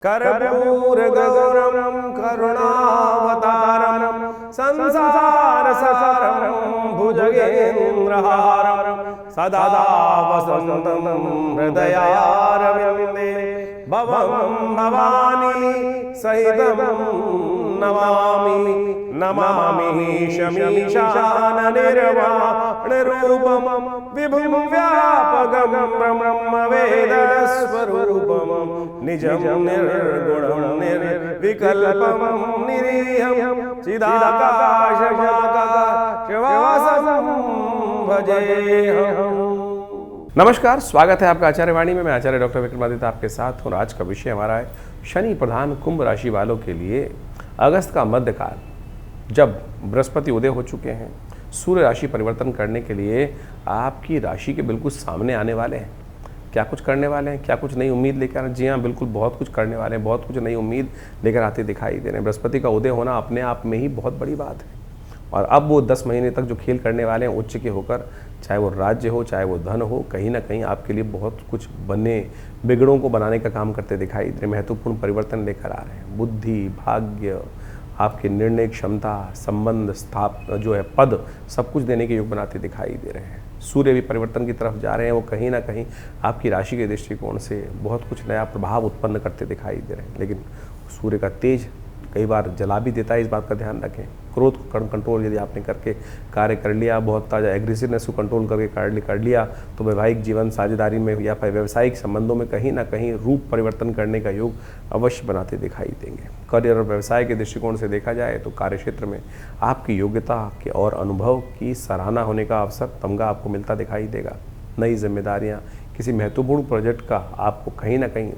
कर्पूरगौरं करुणावतारं संसारसारं भुजगेन्द्रहारं सदा वसन्तं हृदयारविन्दे भवं भवानी सहितं नमामि नमामि शमीशाननिर्वाणरूपं विभुं व्यापकं ब्रह्मवेदस्वरूपं निजं निर्गुणं निर्विकल्पं निरीहं चिदाकाशमाकाशवासं भजेऽहम्। नमस्कार, स्वागत है आपका आचार्य वाणी में। मैं आचार्य डॉक्टर विक्रमादित्य आपके साथ हूँ। आज का विषय हमारा है शनि प्रधान कुंभ राशि वालों के लिए अगस्त का मध्यकाल, जब बृहस्पति उदय हो चुके हैं, सूर्य राशि परिवर्तन करने के लिए आपकी राशि के बिल्कुल सामने आने वाले हैं। क्या कुछ करने वाले हैं, क्या कुछ नई उम्मीद लेकर, जी हाँ बिल्कुल बहुत कुछ करने वाले हैं, बहुत कुछ नई उम्मीद लेकर आते दिखाई दे रहे हैं। बृहस्पति का उदय होना अपने आप में ही बहुत बड़ी बात है। और अब वो 10 महीने तक जो खेल करने वाले हैं उच्च के होकर, चाहे वो राज्य हो चाहे वो धन हो, कहीं ना कहीं आपके लिए बहुत कुछ बने बिगड़ों को बनाने का काम करते दिखाई दे रहे हैं। महत्वपूर्ण परिवर्तन लेकर आ रहे हैं। बुद्धि, भाग्य, आपके निर्णय क्षमता, संबंध जो है पद, सब कुछ देने के योग बनाते दिखाई दे रहे हैं। सूर्य भी परिवर्तन की तरफ जा रहे हैं। वो कहीं ना कहीं आपकी राशि के दृष्टिकोण से बहुत कुछ नया प्रभाव उत्पन्न करते दिखाई दे रहे हैं। लेकिन सूर्य का तेज कई बार जला भी देता है, इस बात का ध्यान रखें। क्रोध को कंट्रोल यदि आपने करके कार्य कर लिया, बहुत ताज़ा एग्रेसिवनेस को कंट्रोल करके कार्य कर लिया, तो वैवाहिक जीवन, साझेदारी में या फिर व्यावसायिक संबंधों में कहीं ना कहीं रूप परिवर्तन करने का योग अवश्य बनाते दिखाई देंगे। करियर और व्यवसाय के दृष्टिकोण से देखा जाए तो कार्य क्षेत्र में आपकी योग्यता के और अनुभव की सराहना होने का अवसर, तमगा आपको मिलता दिखाई देगा। नई जिम्मेदारियाँ, किसी महत्वपूर्ण प्रोजेक्ट का आपको कहीं ना कहीं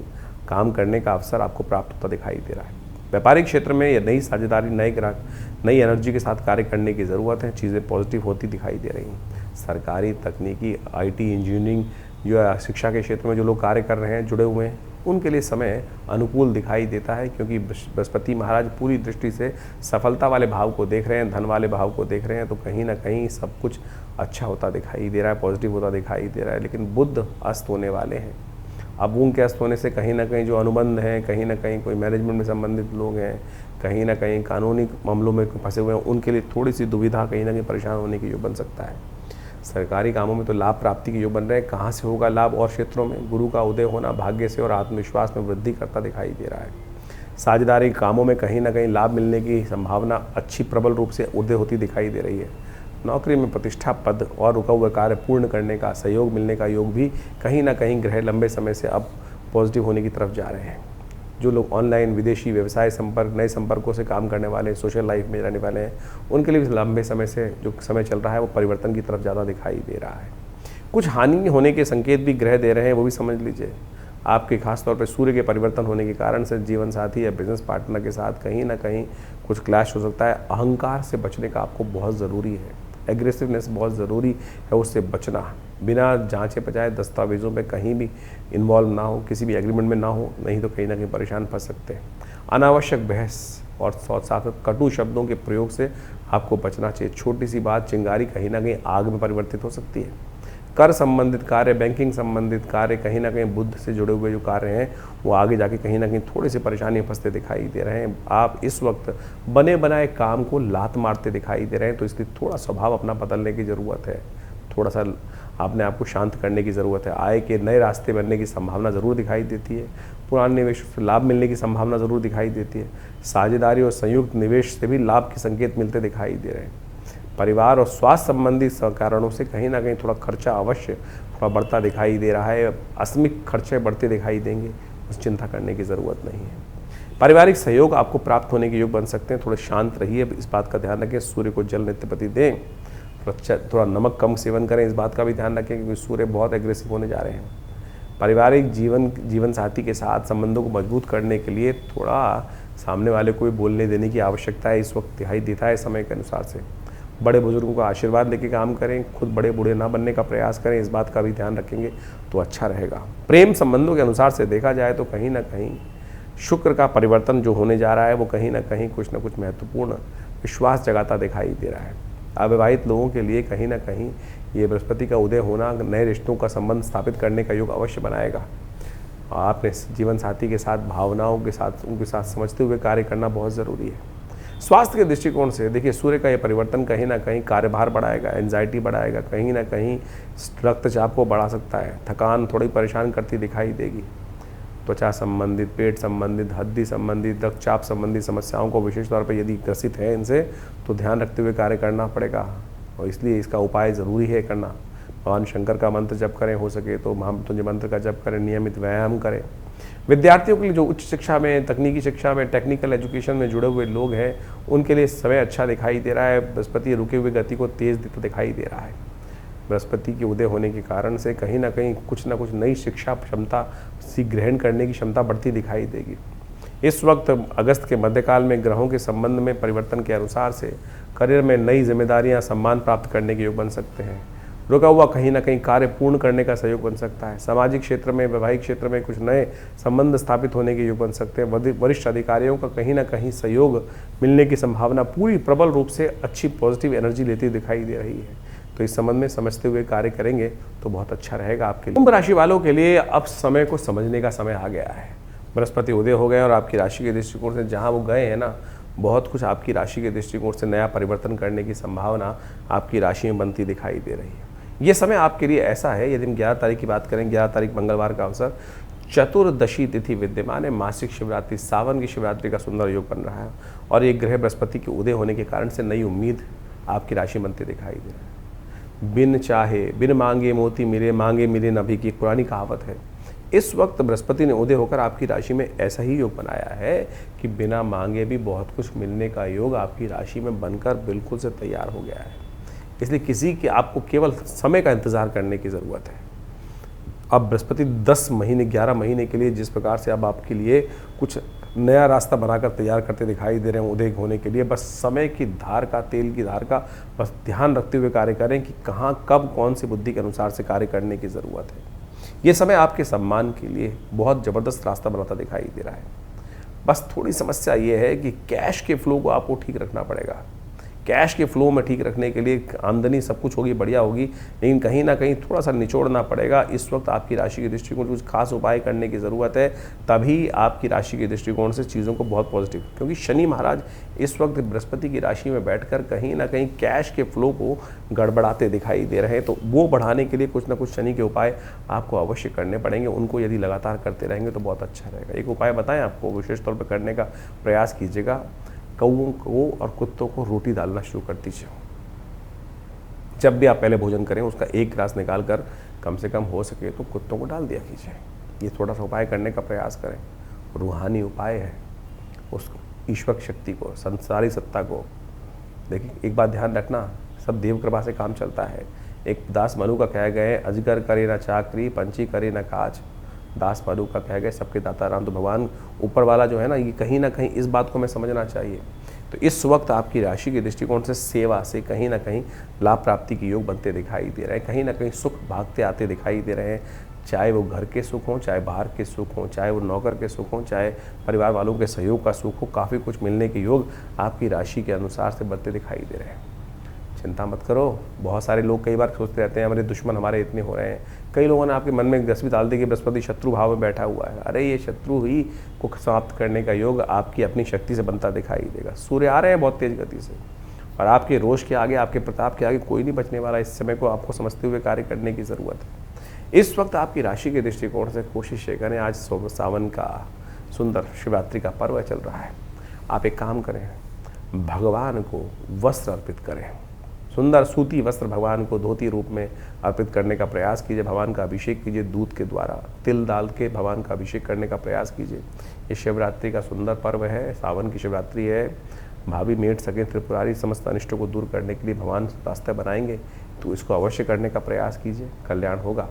काम करने का अवसर आपको प्राप्त होता दिखाई दे रहा है। व्यापारिक क्षेत्र में ये नई साझेदारी, नए ग्राहक, नई एनर्जी के साथ कार्य करने की ज़रूरत है। चीज़ें पॉजिटिव होती दिखाई दे रही हैं। सरकारी, तकनीकी, आईटी, इंजीनियरिंग, जो है शिक्षा के क्षेत्र में जो लोग कार्य कर रहे हैं, जुड़े हुए हैं, उनके लिए समय अनुकूल दिखाई देता है, क्योंकि बृहस्पति महाराज पूरी दृष्टि से सफलता वाले भाव को देख रहे हैं, धन वाले भाव को देख रहे हैं। तो कहीं ना कहीं सब कुछ अच्छा होता दिखाई दे रहा है, पॉजिटिव होता दिखाई दे रहा है। लेकिन बुध अस्त होने वाले हैं। अब उनके अस्त होने से कहीं ना कहीं जो अनुबंध हैं, कहीं ना कहीं कोई मैनेजमेंट में संबंधित लोग हैं, कहीं ना कहीं कानूनी मामलों में फंसे हुए हैं, उनके लिए थोड़ी सी दुविधा, कहीं ना कहीं परेशान होने की योग बन सकता है। सरकारी कामों में तो लाभ प्राप्ति के योग बन रहे हैं। कहाँ से होगा लाभ? और क्षेत्रों में गुरु का उदय होना भाग्य से और आत्मविश्वास में वृद्धि करता दिखाई दे रहा है। साझेदारी कामों में कहीं ना कहीं लाभ मिलने की संभावना अच्छी प्रबल रूप से उदय होती दिखाई दे रही है। नौकरी में प्रतिष्ठा, पद और रुका हुआ कार्य पूर्ण करने का सहयोग मिलने का योग भी कहीं ना कहीं ग्रह लंबे समय से अब पॉजिटिव होने की तरफ जा रहे हैं। जो लोग ऑनलाइन, विदेशी व्यवसाय संपर्क, नए संपर्कों से काम करने वाले, सोशल लाइफ में रहने वाले हैं, उनके लिए लंबे समय से जो समय चल रहा है वो परिवर्तन की तरफ ज़्यादा दिखाई दे रहा है। कुछ हानि होने के संकेत भी ग्रह दे रहे हैं, वो भी समझ लीजिए। आपके खासतौर पर सूर्य के परिवर्तन होने के कारण से जीवन साथी या बिजनेस पार्टनर के साथ कहीं ना कहीं कुछ क्लैश हो सकता है। अहंकार से बचने का आपको बहुत ज़रूरी है। एग्रेसिवनेस बहुत ज़रूरी है, उससे बचना। बिना जांचे बजाए दस्तावेज़ों में कहीं भी इन्वॉल्व ना हो, किसी भी एग्रीमेंट में ना हो, नहीं तो कहीं ना कहीं परेशान फंस सकते हैं। अनावश्यक बहस और साथ कटु शब्दों के प्रयोग से आपको बचना चाहिए। छोटी सी बात, चिंगारी कहीं ना कहीं आग में परिवर्तित हो सकती है। कर संबंधित कार्य, बैंकिंग संबंधित कार्य, कहीं ना कहीं बुद्ध से जुड़े हुए जो कार्य हैं, वो आगे जाके कहीं ना कहीं थोड़ी सी परेशानी फंसते दिखाई दे रहे हैं। आप इस वक्त बने बनाए काम को लात मारते दिखाई दे रहे हैं, तो इसलिए थोड़ा स्वभाव अपना बदलने की ज़रूरत है। थोड़ा सा आपने आपको शांत करने की ज़रूरत है। आय के नए रास्ते बनने की संभावना ज़रूर दिखाई देती है। पुराने निवेश से लाभ मिलने की संभावना ज़रूर दिखाई देती है। साझेदारी और संयुक्त निवेश से भी लाभ के संकेत मिलते दिखाई दे रहे हैं। परिवार और स्वास्थ्य संबंधी कारणों से कहीं ना कहीं थोड़ा खर्चा अवश्य थोड़ा बढ़ता दिखाई दे रहा है। आकस्मिक खर्चे बढ़ते दिखाई देंगे, उस चिंता करने की ज़रूरत नहीं है। पारिवारिक सहयोग आपको प्राप्त होने के योग बन सकते हैं। थोड़े शांत रहिए, इस बात का ध्यान रखें। सूर्य को जल नित्यपति दें, थोड़ा नमक कम सेवन करें, इस बात का भी ध्यान रखें, क्योंकि सूर्य बहुत एग्रेसिव होने जा रहे हैं। पारिवारिक जीवन साथी के साथ संबंधों को मजबूत करने के लिए थोड़ा सामने वाले को भी बोलने देने की आवश्यकता है, इस वक्त दिखाई देता है समय के अनुसार से। बड़े बुजुर्गों का आशीर्वाद लेके काम करें, खुद बड़े बूढ़े ना बनने का प्रयास करें, इस बात का भी ध्यान रखेंगे तो अच्छा रहेगा। प्रेम संबंधों के अनुसार से देखा जाए तो कहीं ना कहीं शुक्र का परिवर्तन जो होने जा रहा है, वो कहीं ना कहीं कुछ ना कुछ महत्वपूर्ण विश्वास जगाता दिखाई दे रहा है। अविवाहित लोगों के लिए कहीं ना कहीं ये बृहस्पति का उदय होना नए रिश्तों का संबंध स्थापित करने का योग अवश्य बनाएगा। आपने जीवन साथी के साथ भावनाओं के साथ उनके साथ समझते हुए कार्य करना बहुत ज़रूरी है। स्वास्थ्य के दृष्टिकोण से देखिए, सूर्य का ये परिवर्तन कहीं ना कहीं कार्यभार बढ़ाएगा, एंजाइटी बढ़ाएगा, कहीं ना कहीं रक्तचाप को बढ़ा सकता है, थकान थोड़ी परेशान करती दिखाई देगी। त्वचा संबंधित, पेट संबंधित, हड्डी संबंधित, रक्तचाप संबंधित समस्याओं को विशेष तौर पर यदि ग्रसित है इनसे तो ध्यान रखते हुए कार्य करना पड़ेगा, और इसलिए इसका उपाय ज़रूरी है करना। भगवान शंकर का मंत्र जप करें, हो सके तो महामृत्युंजय मंत्र का जप करें, नियमित व्यायाम करें। विद्यार्थियों के लिए जो उच्च शिक्षा में, तकनीकी शिक्षा में, टेक्निकल एजुकेशन में जुड़े हुए लोग हैं, उनके लिए समय अच्छा दिखाई दे रहा है। बृहस्पति रुके हुए गति को तेज दिखाई दे रहा है। बृहस्पति के उदय होने के कारण से कहीं ना कहीं कुछ ना कुछ नई शिक्षा क्षमता सी ग्रहण करने की क्षमता बढ़ती दिखाई देगी। इस वक्त अगस्त के मध्यकाल में ग्रहों के संबंध में परिवर्तन के अनुसार से करियर में नई जिम्मेदारियां, सम्मान प्राप्त करने के योग बन सकते हैं। रुका हुआ कहीं ना कहीं कार्य पूर्ण करने का सहयोग बन सकता है। सामाजिक क्षेत्र में, वैवाहिक क्षेत्र में कुछ नए संबंध स्थापित होने के योग बन सकते हैं। वरिष्ठ अधिकारियों का कहीं ना कहीं सहयोग मिलने की संभावना पूरी प्रबल रूप से अच्छी पॉजिटिव एनर्जी लेती दिखाई दे रही है। तो इस संबंध में समझते हुए कार्य करेंगे तो बहुत अच्छा रहेगा आपके लिए। कुंभ राशि वालों के लिए अब समय को समझने का समय आ गया है। बृहस्पति उदय हो गए और आपकी राशि के दृष्टिकोण से जहाँ वो गए हैं ना, बहुत कुछ आपकी राशि के दृष्टिकोण से नया परिवर्तन करने की संभावना आपकी राशि में बनती दिखाई दे रही है। ये समय आपके लिए ऐसा है, यदि हम 11 तारीख की बात करें, 11 तारीख मंगलवार का अवसर, चतुर्दशी तिथि विद्यमान है, मासिक शिवरात्रि, सावन की शिवरात्रि का सुंदर योग बन रहा है, और ये ग्रह बृहस्पति के उदय होने के कारण से नई उम्मीद आपकी राशि बनती दिखाई दे रहा है। बिन चाहे बिन मांगे मोती मिले, मांगे मिले नभी की पुरानी कहावत है। इस वक्त बृहस्पति ने उदय होकर आपकी राशि में ऐसा ही योग बनाया है कि बिना मांगे भी बहुत कुछ मिलने का योग आपकी राशि में बनकर बिल्कुल से तैयार हो गया है। इसलिए किसी की आपको केवल समय का इंतजार करने की ज़रूरत है। अब बृहस्पति 10 महीने 11 महीने के लिए जिस प्रकार से अब आपके लिए कुछ नया रास्ता बनाकर तैयार करते दिखाई दे रहे हैं उदय होने के लिए, बस समय की धार का, तेल की धार का बस ध्यान रखते हुए कार्य करें कि कहाँ कब कौन सी बुद्धि के अनुसार से कार्य करने की ज़रूरत है। ये समय आपके सम्मान के लिए बहुत ज़बरदस्त रास्ता बनाता दिखाई दे रहा है। बस थोड़ी समस्या ये है कि कैश के फ्लो को आपको ठीक रखना पड़ेगा। कैश के फ्लो में ठीक रखने के लिए आमदनी सब कुछ होगी, बढ़िया होगी, लेकिन कहीं ना कहीं थोड़ा सा निचोड़ना पड़ेगा। इस वक्त आपकी राशि के दृष्टिकोण कुछ खास उपाय करने की ज़रूरत है, तभी आपकी राशि के दृष्टिकोण से चीज़ों को बहुत पॉजिटिव, क्योंकि शनि महाराज इस वक्त बृहस्पति की राशि में बैठकर कहीं ना कहीं कैश के फ्लो को गड़बड़ाते दिखाई दे रहे हैं। तो वो बढ़ाने के लिए कुछ ना कुछ शनि के उपाय आपको अवश्य करने पड़ेंगे। उनको यदि लगातार करते रहेंगे तो बहुत अच्छा रहेगा। एक उपाय बताएं आपको, विशेष तौर पर करने का प्रयास कीजिएगा। कौओं को और कुत्तों को रोटी डालना शुरू कर दीजिए। जब भी आप पहले भोजन करें उसका एक गिलास निकाल कर कम से कम हो सके तो कुत्तों को डाल दिया कीजिए। ये थोड़ा सा उपाय करने का प्रयास करें। रूहानी उपाय है, उस ईश्वर शक्ति को, संसारी सत्ता को देखिए। एक बात ध्यान रखना, सब देव कृपा से काम चलता है। एक दास मनु का कह गए, अजगर करे न चाकरी, पंछी करे न काज। दास मनु का कह गए, सबके दाता राम। तो भगवान ऊपर वाला जो है ना, ये कहीं ना कहीं इस बात को हमें समझना चाहिए। तो इस वक्त आपकी राशि के दृष्टिकोण से सेवा से कहीं ना कहीं लाभ प्राप्ति के योग बनते दिखाई दे रहे हैं। कहीं ना कहीं सुख भागते आते दिखाई दे रहे हैं, चाहे वो घर के सुख हों, चाहे बाहर के सुख हों, चाहे वो नौकर के सुख हों, चाहे परिवार वालों के सहयोग का सुख हो। काफ़ी कुछ मिलने के योग आपकी राशि के अनुसार से बनते दिखाई दे रहे हैं। चिंता मत करो। बहुत सारे लोग कई बार सोचते रहते हैं हमारे दुश्मन हमारे इतने हो रहे हैं। कई लोगों ने आपके मन में ग्रस भी डाल दी कि बृहस्पति शत्रु भाव में बैठा हुआ है। अरे ये शत्रु ही को समाप्त करने का योग आपकी अपनी शक्ति से बनता दिखाई देगा। सूर्य आ रहे हैं बहुत तेज गति से, और आपके रोष के आगे, आपके प्रताप के आगे कोई नहीं बचने वाला। इस समय को आपको समझते हुए कार्य करने की ज़रूरत है। इस वक्त आपकी राशि के दृष्टिकोण से कोशिश करें, आज सावन का सुंदर शिवरात्रि का पर्व चल रहा है, आप एक काम करें, भगवान को वस्त्र अर्पित करें। सुंदर सूती वस्त्र भगवान को धोती रूप में अर्पित करने का प्रयास कीजिए। भगवान का अभिषेक कीजिए दूध के द्वारा, तिल डाल के भगवान का अभिषेक करने का प्रयास कीजिए। ये शिवरात्रि का सुंदर पर्व है, सावन की शिवरात्रि है। भाभी मेट सके त्रिपुरारी समस्त अनिष्टों को दूर करने के लिए भगवान रास्ते बनाएंगे, तो इसको अवश्य करने का प्रयास कीजिए, कल्याण होगा।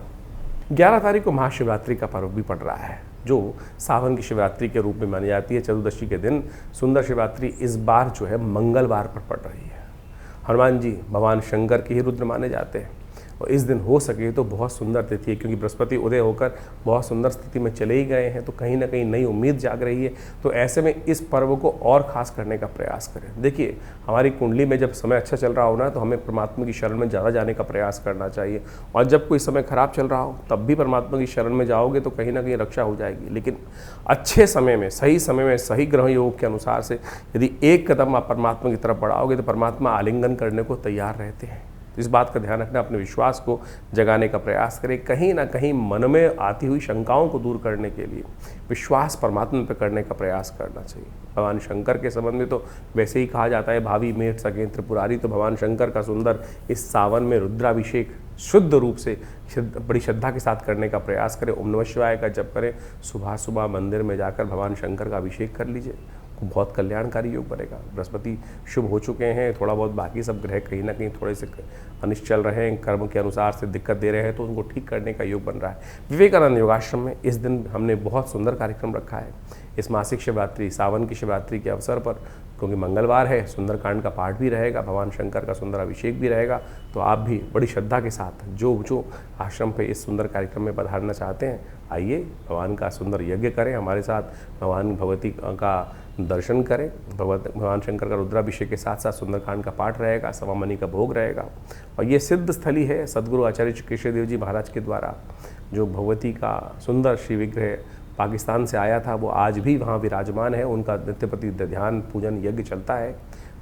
11 तारीख को महाशिवरात्रि का पर्व भी पड़ रहा है, जो सावन की शिवरात्रि के रूप में मानी जाती है। चतुर्दशी के दिन सुंदर शिवरात्रि इस बार जो है मंगलवार पर पड़ रही है। हनुमान जी भगवान शंकर के ही रुद्र माने जाते हैं। और इस दिन हो सके तो बहुत सुंदर तिथि है, क्योंकि बृहस्पति उदय होकर बहुत सुंदर स्थिति में चले ही गए हैं, तो कहीं ना कहीं नई उम्मीद जाग रही है। तो ऐसे में इस पर्व को और खास करने का प्रयास करें। देखिए, हमारी कुंडली में जब समय अच्छा चल रहा हो ना, तो हमें परमात्मा की शरण में ज़्यादा जाने का प्रयास करना चाहिए, और जब कोई समय खराब चल रहा हो तब भी परमात्मा की शरण में जाओगे तो कहीं ना कहीं रक्षा हो जाएगी। लेकिन अच्छे समय में, सही ग्रह योग के अनुसार से यदि एक कदम आप परमात्मा की तरफ बढ़ाओगे तो परमात्मा आलिंगन करने को तैयार रहते हैं। तो इस बात का ध्यान रखना, अपने विश्वास को जगाने का प्रयास करें। कहीं ना कहीं मन में आती हुई शंकाओं को दूर करने के लिए विश्वास परमात्मा पर करने का प्रयास करना चाहिए। भगवान शंकर के संबंध में तो वैसे ही कहा जाता है, भावी मेट सके त्रिपुरारी। तो भगवान शंकर का सुंदर इस सावन में रुद्राभिषेक शुद्ध रूप से बड़ी श्रद्धा के साथ करने का प्रयास करें। ओम नमः शिवाय का जप करें। सुबह सुबह मंदिर में जाकर भगवान शंकर का अभिषेक कर लीजिए, बहुत कल्याणकारी योग बनेगा। बृहस्पति शुभ हो चुके हैं, थोड़ा बहुत बाकी सब ग्रह कहीं ना कहीं थोड़े से अनिष्ट चल रहे हैं, कर्म के अनुसार से दिक्कत दे रहे हैं, तो उनको ठीक करने का योग बन रहा है। विवेकानंद योगाश्रम में इस दिन हमने बहुत सुंदर कार्यक्रम रखा है। इस मासिक शिवरात्रि, सावन की शिवरात्रि के अवसर पर, क्योंकि मंगलवार है, सुंदरकांड का पाठ भी रहेगा, भगवान शंकर का सुंदर अभिषेक भी रहेगा। तो आप भी बड़ी श्रद्धा के साथ जो आश्रम पे इस सुंदर कार्यक्रम में पधारना चाहते हैं, आइए भगवान का सुंदर यज्ञ करें, हमारे साथ भगवान भगवती का दर्शन करें। भगवान शंकर का रुद्राभिषेक के साथ साथ सुंदरकांड का पाठ रहेगा, सवा मनी का भोग रहेगा। और ये सिद्ध स्थली है सदगुरु आचार्य कृष्णदेव जी महाराज के द्वारा जो भगवती का सुंदर श्री विग्रह पाकिस्तान से आया था, वो आज भी वहाँ विराजमान है। उनका नित्य प्रति ध्यान पूजन यज्ञ चलता है।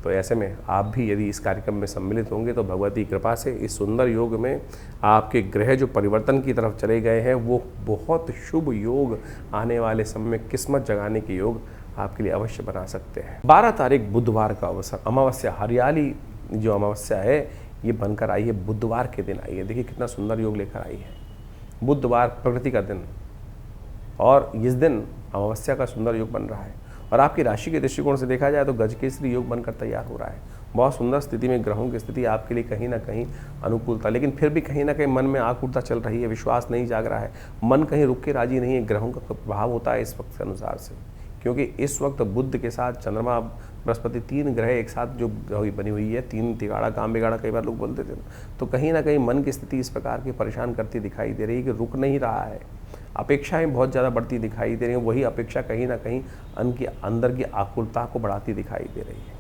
तो ऐसे में आप भी यदि इस कार्यक्रम में सम्मिलित होंगे तो भगवती कृपा से इस सुंदर योग में आपके ग्रह जो परिवर्तन की तरफ चले गए हैं, वो बहुत शुभ योग आने वाले समय में किस्मत जगाने के योग आपके लिए अवश्य बना सकते हैं। 12 तारीख बुधवार का अवसर, अमावस्या, हरियाली जो अमावस्या है ये बनकर आई है, बुधवार के दिन आई है। देखिए कितना सुंदर योग लेकर आई है। बुधवार प्रकृति का दिन, और इस दिन अमावस्या का सुंदर योग बन रहा है। और आपकी राशि के दृष्टिकोण से देखा जाए तो गजकेसरी योग बनकर तैयार हो रहा है। बहुत सुंदर स्थिति में ग्रहों की स्थिति आपके लिए कहीं ना कहीं अनुकूलता, लेकिन फिर भी कहीं ना कहीं मन में आकुलता चल रही है, विश्वास नहीं जाग रहा है, मन कहीं रुक के राजी नहीं है। ग्रहों का प्रभाव होता है इस वक्त के अनुसार से, क्योंकि इस वक्त बुध के साथ चंद्रमा, बृहस्पति, 3 ग्रह एक साथ जो बनी हुई है, 3 तिगाड़ा काम बिगाड़ा कई बार लोग बोलते थे, तो कहीं ना कहीं मन की स्थिति इस प्रकार की परेशान करती दिखाई दे रही है कि रुक नहीं रहा है। अपेक्षाएं बहुत ज़्यादा बढ़ती दिखाई दे रही हैं, वही अपेक्षा कहीं ना कहीं अंदर की आकुलता को बढ़ाती दिखाई दे रही है।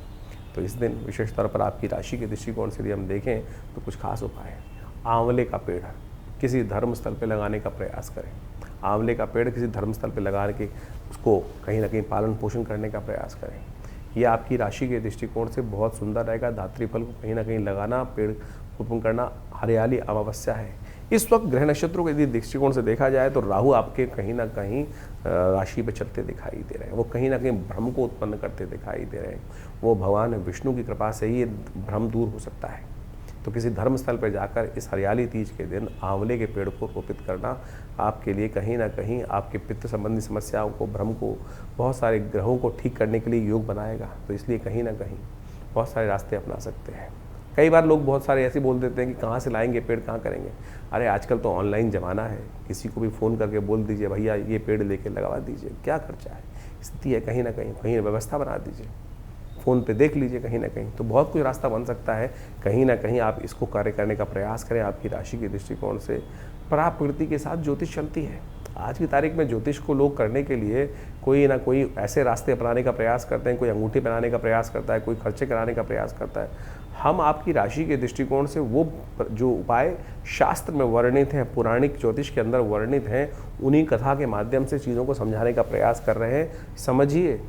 तो इस दिन विशेष तौर पर आपकी राशि के दृष्टिकोण से यदि हम देखें तो कुछ खास उपाय है। आंवले का पेड़ किसी धर्मस्थल पर लगाने का प्रयास करें। आंवले का पेड़ किसी धर्मस्थल पर लगा के उसको कहीं ना कहीं पालन पोषण करने का प्रयास करें। यह आपकी राशि के दृष्टिकोण से बहुत सुंदर रहेगा। धात्री फल को कहीं ना कहीं लगाना, पेड़ रोपण करना। हरियाली अमावस्या है इस वक्त। ग्रह नक्षत्रों के यदि दृष्टिकोण से देखा जाए तो राहु आपके कहीं ना कहीं राशि पर चलते दिखाई दे रहे हैं। वो कहीं ना कहीं भ्रम को उत्पन्न करते दिखाई दे रहे हैं। वो भगवान विष्णु की कृपा से ही ये भ्रम दूर हो सकता है। तो किसी धर्मस्थल पर जाकर इस हरियाली तीज के दिन आंवले के पेड़ को रोपित करना आपके लिए कहीं ना कहीं आपके पित्त संबंधी समस्याओं को, भ्रम को, बहुत सारे ग्रहों को ठीक करने के लिए योग बनाएगा। तो इसलिए कहीं ना कहीं बहुत सारे रास्ते अपना सकते हैं। कई बार लोग बहुत सारे ऐसे बोल देते हैं कि कहाँ से लाएंगे पेड़, कहाँ करेंगे। अरे आजकल तो ऑनलाइन ज़माना है, किसी को भी फ़ोन करके बोल दीजिए भैया ये पेड़ लेके लगवा दीजिए, क्या खर्चा है। स्थिति है कहीं ना कहीं व्यवस्था बना दीजिए, फ़ोन पे देख लीजिए कहीं ना कहीं, तो बहुत कुछ रास्ता बन सकता है। कहीं ना कहीं आप इसको कार्य करने का प्रयास करें। आपकी राशि के दृष्टिकोण से प्रकृति के साथ ज्योतिष चलती है। आज की तारीख में ज्योतिष को लोग करने के लिए कोई ना कोई ऐसे रास्ते अपनाने का प्रयास करते हैं। कोई अंगूठी बनाने का प्रयास करता है, कोई खर्चे कराने का प्रयास करता है। हम आपकी राशि के दृष्टिकोण से वो जो उपाय शास्त्र में वर्णित हैं, पौराणिक ज्योतिष के अंदर वर्णित हैं, उन्हीं कथा के माध्यम से चीज़ों को समझाने का प्रयास कर रहे हैं। समझिए,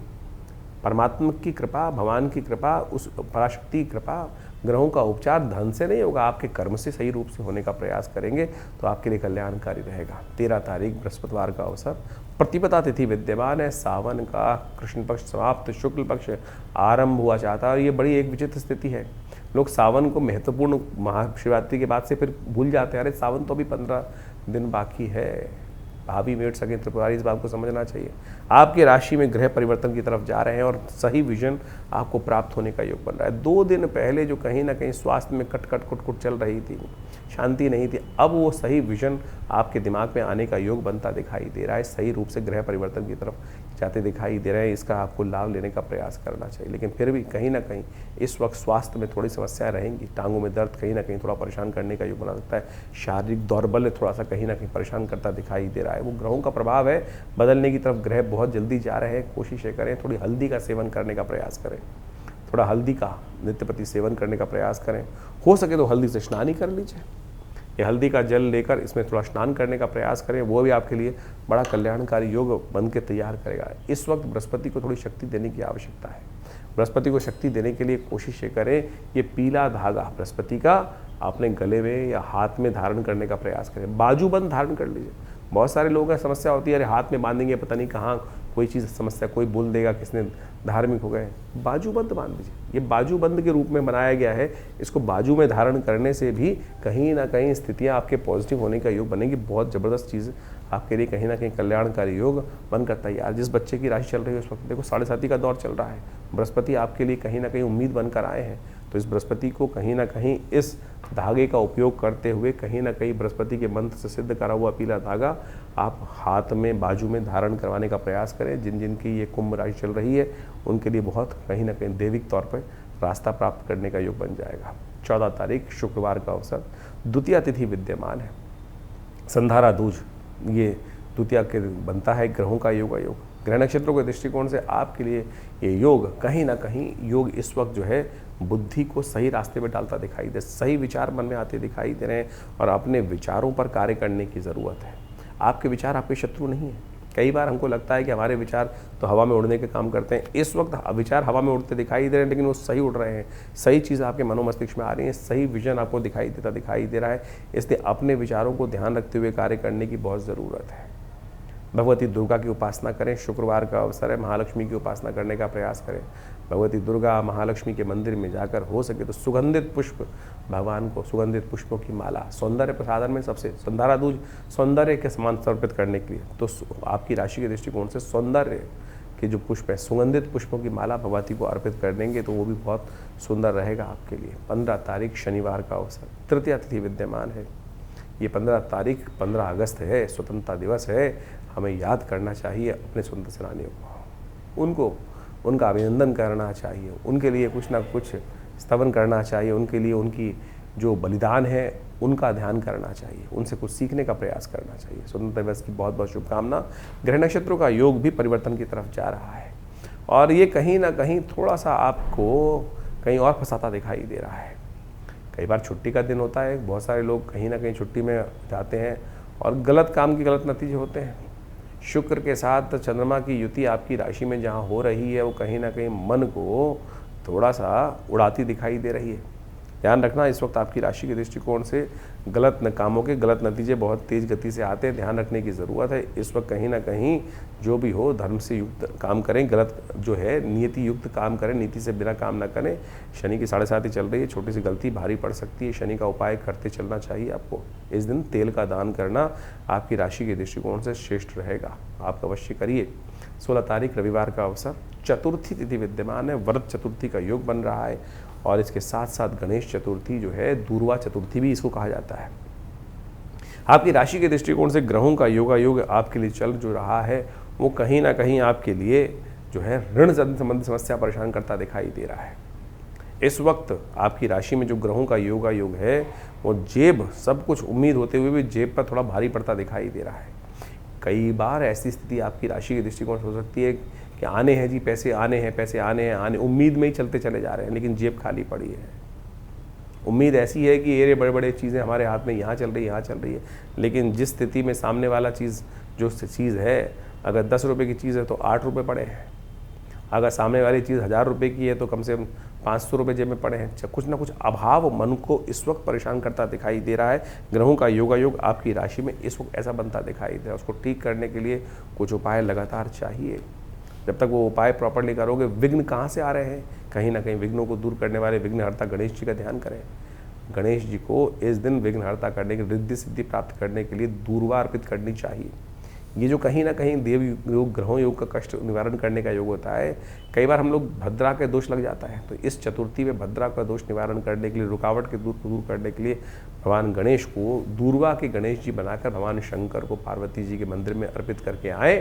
परमात्मा की कृपा, भगवान की कृपा, उस पराशक्ति की कृपा, ग्रहों का उपचार धन से नहीं होगा, आपके कर्म से सही रूप से होने का प्रयास करेंगे तो आपके लिए कल्याणकारी रहेगा। 13 तारीख बृहस्पतिवार का अवसर, प्रतिपदा तिथि विद्यमान है। सावन का कृष्ण पक्ष समाप्त, शुक्ल पक्ष आरंभ हुआ चाहता है। और ये बड़ी एक विचित्र स्थिति है। लोग सावन को महत्वपूर्ण महाशिवरात्रि के बाद से फिर भूल जाते हैं। अरे सावन तो अभी 15 दिन बाकी है। भाभी मेट सके त्रिपुरारी, इस बात को समझना चाहिए। आपकी राशि में ग्रह परिवर्तन की तरफ जा रहे हैं और सही विजन आपको प्राप्त होने का योग बन रहा है। 2 दिन पहले जो कहीं ना कहीं स्वास्थ्य में कटकट कुटकुट चल रही थी, शांति नहीं थी, अब वो सही विजन आपके दिमाग में आने का योग बनता दिखाई दे रहा है। सही रूप से ग्रह परिवर्तन की तरफ जाते दिखाई दे रहे हैं, इसका आपको लाभ लेने का प्रयास करना चाहिए। लेकिन फिर भी कहीं ना कहीं इस वक्त स्वास्थ्य में थोड़ी समस्याएं रहेंगी। टांगों में दर्द कहीं ना कहीं थोड़ा परेशान करने का योग बना सकता है। शारीरिक दौर्बल्य थोड़ा सा कहीं ना कहीं परेशान करता दिखाई दे रहा है। वो ग्रहों का प्रभाव है, बदलने की तरफ ग्रह बहुत जल्दी जा रहे हैं। कोशिशें करें, थोड़ी हल्दी का सेवन करने का प्रयास करें, थोड़ा हल्दी का नित्य प्रति सेवन करने का प्रयास करें। हो सके तो हल्दी से स्नान ही कर लीजिए, ये हल्दी का जल लेकर इसमें थोड़ा स्नान करने का प्रयास करें, वो भी आपके लिए बड़ा कल्याणकारी योग बन के तैयार करेगा। इस वक्त बृहस्पति को थोड़ी शक्ति देने की आवश्यकता है। बृहस्पति को शक्ति देने के लिए कोशिश ये करें, ये पीला धागा बृहस्पति का अपने गले में या हाथ में धारण करने का प्रयास करें। बाजूबंद धारण कर लीजिए। बहुत सारे लोगों का समस्या होती है, अरे हाथ में बांधेंगे पता नहीं कहाँ कोई चीज़ समस्या, कोई बोल देगा किसने धार्मिक हो गए। बाजूबंद बांध दीजिए, ये बाजूबंद के रूप में बनाया गया है। इसको बाजू में धारण करने से भी कहीं ना कहीं स्थितियां आपके पॉजिटिव होने का योग बनेगी। बहुत ज़बरदस्त चीज़ आपके लिए कहीं ना कहीं कल्याणकारी योग बनकर तैयार। जिस बच्चे की राशि चल रही है उस वक्त देखो 7.5 का दौर चल रहा है, बृहस्पति आपके लिए कहीं ना कहीं उम्मीद बनकर आए हैं। तो इस बृहस्पति को कहीं ना कहीं इस धागे का उपयोग करते हुए कहीं ना कहीं बृहस्पति के मंत्र से सिद्ध करा हुआ पीला धागा आप हाथ में बाजू में धारण करवाने का प्रयास करें। जिन जिन की ये कुंभ राशि चल रही है उनके लिए बहुत कहीं ना कहीं दैविक तौर पर रास्ता प्राप्त करने का योग बन जाएगा। 14 तारीख शुक्रवार का अवसर, द्वितीया तिथि विद्यमान है। संधारा दूज ये द्वितीया के बनता है ग्रहों का योग। ग्रह नक्षत्रों के दृष्टिकोण से आपके लिए ये योग कहीं ना कहीं योग इस वक्त जो है बुद्धि को सही रास्ते में डालता दिखाई दे, सही विचार मन में आते दिखाई दे रहे हैं और अपने विचारों पर कार्य करने की ज़रूरत है। आपके विचार आपके शत्रु नहीं है। कई बार हमको लगता है कि हमारे विचार तो हवा में उड़ने के काम करते हैं। इस वक्त विचार हवा में उड़ते दिखाई दे रहे हैं, लेकिन वो सही उड़ रहे हैं, सही चीज़ आपके मनोमस्तिष्क में आ रही है, सही विजन आपको दिखाई दे रहा है। इसलिए अपने विचारों को ध्यान रखते हुए कार्य करने की बहुत ज़रूरत है। भगवती दुर्गा की उपासना करें, शुक्रवार का अवसर है, महालक्ष्मी की उपासना करने का प्रयास करें। भगवती दुर्गा महालक्ष्मी के मंदिर में जाकर हो सके तो सुगंधित पुष्प भगवान को, सुगंधित पुष्पों की माला सौंदर्य प्रसाधन में सबसे संधारा दूज सौंदर्य के समान समर्पित करने के लिए, तो आपकी राशि के दृष्टिकोण से सौंदर्य के जो पुष्प है, सुगंधित पुष्पों की माला भगवती को अर्पित कर देंगे तो वो भी बहुत सुंदर रहेगा आपके लिए। 15 तारीख शनिवार का अवसर, तृतीया तिथि विद्यमान है। ये 15 तारीख 15 अगस्त है, स्वतंत्रता दिवस है। हमें याद करना चाहिए अपने स्वतंत्र सेनानियों को, उनको उनका अभिनंदन करना चाहिए, उनके लिए कुछ ना कुछ स्तवन करना चाहिए, उनके लिए उनकी जो बलिदान है उनका ध्यान करना चाहिए, उनसे कुछ सीखने का प्रयास करना चाहिए। स्वतंत्रता दिवस की बहुत बहुत शुभकामना। ग्रह नक्षत्रों का योग भी परिवर्तन की तरफ जा रहा है और ये कहीं ना कहीं थोड़ा सा आपको कहीं और फंसाता दिखाई दे रहा है। कई बार छुट्टी का दिन होता है, बहुत सारे लोग कहीं ना कहीं छुट्टी में जाते हैं और गलत काम के गलत नतीजे होते हैं। शुक्र के साथ चंद्रमा की युति आपकी राशि में जहाँ हो रही है वो कहीं ना कहीं मन को थोड़ा सा उड़ाती दिखाई दे रही है। ध्यान रखना, इस वक्त आपकी राशि के दृष्टिकोण से गलत कामों के गलत नतीजे बहुत तेज़ गति से आते हैं, ध्यान रखने की ज़रूरत है। इस वक्त कहीं ना कहीं जो भी हो धर्म से युक्त काम करें, गलत जो है नीति युक्त काम करें, नीति से बिना काम ना करें। शनि की 7.5 चल रही है, छोटी सी गलती भारी पड़ सकती है, शनि का उपाय करते चलना चाहिए आपको। इस दिन तेल का दान करना आपकी राशि के दृष्टिकोण से श्रेष्ठ रहेगा, आप अवश्य करिए। 16 तारीख रविवार का अवसर, चतुर्थी तिथि विद्यमान है, व्रत चतुर्थी का योग बन रहा है और इसके साथ साथ गणेश चतुर्थी जो है, दूर्वा चतुर्थी भी इसको कहा जाता है। आपकी राशि के दृष्टिकोण से ग्रहों का योग आपके लिए चल जो रहा है वो कहीं ना कहीं आपके लिए जो है ऋण संबंधी समस्या परेशान करता दिखाई दे रहा है। इस वक्त आपकी राशि में जो ग्रहों का योग है वो जेब, सब कुछ उम्मीद होते हुए भी जेब पर थोड़ा भारी पड़ता दिखाई दे रहा है। कई बार ऐसी स्थिति आपकी राशि के दृष्टिकोण से हो सकती है कि आने हैं जी पैसे, आने हैं पैसे, आने उम्मीद में ही चलते चले जा रहे हैं लेकिन जेब खाली पड़ी है। उम्मीद ऐसी है कि ये बड़े बड़े चीज़ें हमारे हाथ में यहाँ चल रही है, लेकिन जिस स्थिति में सामने वाला चीज़ जो चीज़ है, अगर 10 रुपये की चीज़ है तो 8 रुपये पड़े हैं, अगर सामने वाली चीज़ 1000 रुपये की है तो कम से कम 500 रुपये जेब में पड़े हैं। कुछ ना कुछ अभाव मन को इस वक्त परेशान करता दिखाई दे रहा है। ग्रहों का योग आपकी राशि में इस वक्त ऐसा बनता दिखाई दे रहा है। उसको ठीक करने के लिए कुछ उपाय लगातार चाहिए। जब तक वो उपाय प्रॉपरली करोगे, विघ्न कहाँ से आ रहे हैं, कहीं ना कहीं विघ्नों को दूर करने वाले विघ्नहर्ता गणेश जी का ध्यान करें। गणेश जी को इस दिन विघ्नहर्ता करने की, रिद्धि सिद्धि प्राप्त करने के लिए दूर्वा अर्पित करनी चाहिए। ये जो कहीं ना कहीं देव योग, ग्रहों योग का कष्ट निवारण करने का योग होता है। कई बार हम लोग भद्रा के दोष लग जाता है, तो इस चतुर्थी में भद्रा का दोष निवारण करने के लिए, रुकावट के दूर करने के लिए भगवान गणेश को दूर्वा के गणेश जी बनाकर भगवान शंकर को पार्वती जी के मंदिर में अर्पित करके आए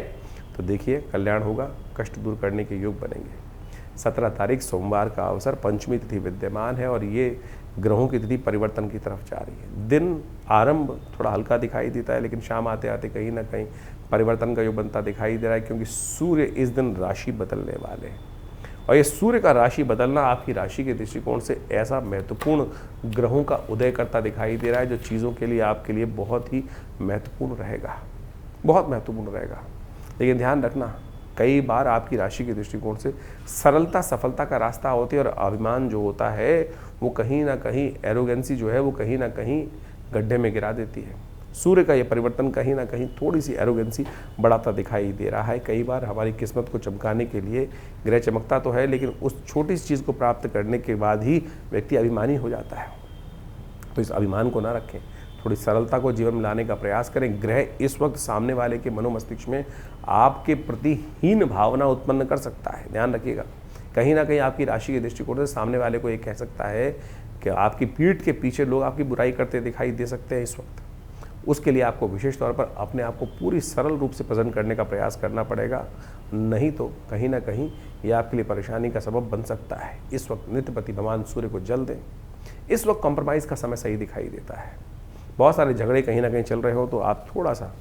तो तो देखिए कल्याण होगा, कष्ट दूर करने के योग बनेंगे। 17 तारीख सोमवार का अवसर, पंचमी तिथि विद्यमान है और ये ग्रहों की तिथि परिवर्तन की तरफ जा रही है। दिन आरंभ थोड़ा हल्का दिखाई देता है, लेकिन शाम आते आते कहीं ना कहीं परिवर्तन का योग बनता दिखाई दे रहा है, क्योंकि सूर्य इस दिन राशि बदलने वाले हैं। और ये सूर्य का राशि बदलना आपकी राशि के दृष्टिकोण से ऐसा महत्वपूर्ण ग्रहों का उदय करता दिखाई दे रहा है, जो चीज़ों के लिए आपके लिए बहुत ही महत्वपूर्ण रहेगा, बहुत महत्वपूर्ण रहेगा। लेकिन ध्यान रखना, कई बार आपकी राशि के दृष्टिकोण से सरलता सफलता का रास्ता होती है और अभिमान जो होता है वो कहीं ना कहीं, एरोगेंसी जो है वो कहीं ना कहीं गड्ढे में गिरा देती है। सूर्य का ये परिवर्तन कहीं ना कहीं थोड़ी सी एरोगेंसी बढ़ाता दिखाई दे रहा है। कई बार हमारी किस्मत को चमकाने के लिए ग्रह चमकता तो है, लेकिन उस छोटी सी चीज़ को प्राप्त करने के बाद ही व्यक्ति अभिमानी हो जाता है। तो इस अभिमान को ना रखें, थोड़ी सरलता को जीवन में लाने का प्रयास करें। ग्रह इस वक्त सामने वाले के मनोमस्तिष्क में आपके प्रति हीन भावना उत्पन्न कर सकता है, ध्यान रखिएगा। कहीं ना कहीं आपकी राशि के दृष्टिकोण से सामने वाले को ये कह सकता है कि आपकी पीठ के पीछे लोग आपकी बुराई करते दिखाई दे सकते हैं इस वक्त। उसके लिए आपको विशेष तौर पर अपने आप को पूरी सरल रूप से प्रेजेंट करने का प्रयास करना पड़ेगा, नहीं तो कहीं ना कहीं यह आपके लिए परेशानी का सबब बन सकता है। इस वक्त नित्यपति भगवान सूर्य को जल दें। इस वक्त कॉम्प्रोमाइज़ का समय सही दिखाई देता है। बहुत सारे झगड़े कहीं ना कहीं चल रहे हो तो आप थोड़ा सा